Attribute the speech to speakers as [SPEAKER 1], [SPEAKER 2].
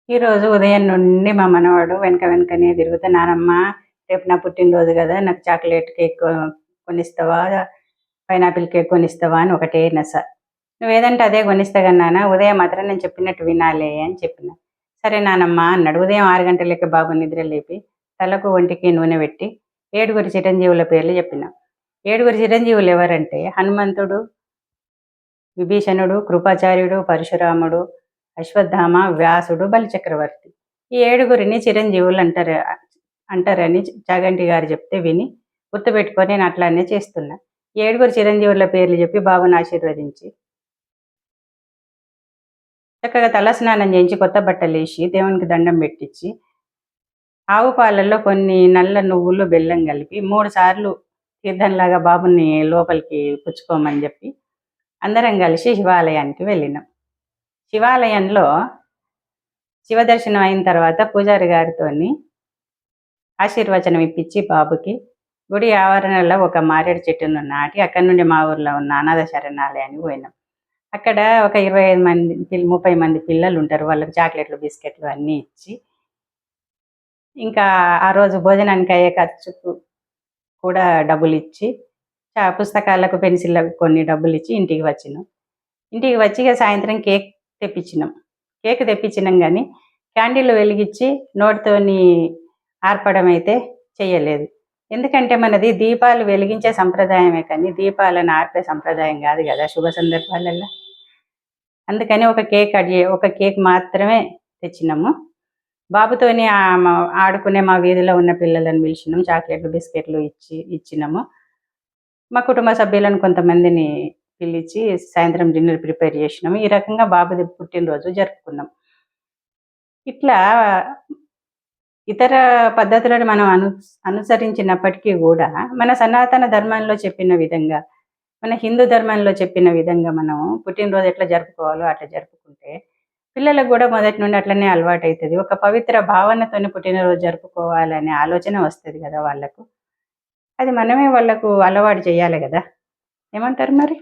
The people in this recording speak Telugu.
[SPEAKER 1] ఈరోజు ఉదయం నుండి మా మనవాడు వెనక వెనకనే తిరుగుతా, నానమ్మ రేపు నా పుట్టినరోజు కదా, నాకు చాక్లెట్ కేక్ కొనిస్తావా, పైనాపిల్ కేక్ కొనిస్తావా అని ఒకటే నస. నువ్వేదంటే అదే కొనిస్తా కానీ నాన్న, ఉదయం మాత్రం నేను చెప్పినట్టు వినాలే అని చెప్పిన. సరే నానమ్మ అన్నాడు. ఉదయం 6 గంటలకి బాబు నిద్ర లేపి తలకు ఒంటికి నూనె పెట్టి 7 చిరంజీవుల పేర్లు చెప్పిన. 7 చిరంజీవులు ఎవరంటే హనుమంతుడు, విభీషణుడు, కృపాచార్యుడు, పరశురాముడు, అశ్వత్థామ, వ్యాసుడు, బలిచక్రవర్తి. ఈ 7 చిరంజీవులు అంటారని చాగంటి గారు చెప్తే విని గుర్తుపెట్టుకొని నేను అట్లానే చేస్తున్నా. 7 చిరంజీవుల పేర్లు చెప్పి బాబుని ఆశీర్వదించి చక్కగా తలస్నానం చేయించి కొత్త బట్టలు వేసి దేవునికి దండం పెట్టించి ఆవు పాలల్లో కొన్ని నల్ల నువ్వులు బెల్లం కలిపి 3 సార్లు తీర్థంలాగా బాబుని లోపలికి పుచ్చుకోమని చెప్పి అందరం కలిసి శివాలయానికి వెళ్ళినాం. శివాలయంలో శివదర్శనం అయిన తర్వాత పూజారి గారితో ఆశీర్వచనం ఇప్పించి బాబుకి గుడి ఆవరణలో ఒక మారేడు చెట్టును నాటి అక్కడి నుండి మా ఊర్లో ఉన్న అనాథ శరణాలయానికి పోయినాం. అక్కడ ఒక 25 మంది 30 మంది పిల్లలు ఉంటారు. వాళ్ళకి చాక్లెట్లు, బిస్కెట్లు అన్నీ ఇచ్చి, ఇంకా ఆ రోజు భోజనానికి అయ్యే ఖర్చుకు కూడా డబ్బులు ఇచ్చి, పుస్తకాలకు పెన్సిళ్ళకు కొన్ని డబ్బులు ఇచ్చి ఇంటికి వచ్చినాం. ఇంటికి వచ్చి సాయంత్రం కేక్ తెప్పించినాం కానీ క్యాండిల్ వెలిగించి నోటితోని ఆర్పడం అయితే చెయ్యలేదు. ఎందుకంటే మనది దీపాలు వెలిగించే సంప్రదాయమే కానీ దీపాలను ఆర్పే సంప్రదాయం కాదు కదా శుభ సందర్భాలలో. అందుకని ఒక కేక్ మాత్రమే తెచ్చినాము. బాబుతోని ఆడుకునే మా వీధిలో ఉన్న పిల్లలను పిలిచినాం, చాక్లెట్లు, బిస్కెట్లు ఇచ్చినాము. మా కుటుంబ సభ్యులను కొంతమందిని పిలిచి సాయంత్రం డిన్నర్ ప్రిపేర్ చేసినాము. ఈ రకంగా బాబుది పుట్టినరోజు జరుపుకున్నాం. ఇట్లా ఇతర పద్ధతులను మనం అనుసరించినప్పటికీ కూడా మన సనాతన ధర్మంలో చెప్పిన విధంగా, మన హిందూ ధర్మంలో చెప్పిన విధంగా మనం పుట్టినరోజు ఎట్లా జరుపుకోవాలో అట్లా జరుపుకుంటే పిల్లలకు కూడా మొదటి నుండి అట్లనే అలవాటు అవుతుంది. ఒక పవిత్ర భావనతోని పుట్టినరోజు జరుపుకోవాలనే ఆలోచన వస్తుంది కదా వాళ్ళకు. అది మనమే వాళ్ళకు అలవాటు చేయాలి కదా. ఏమంటారు మరి?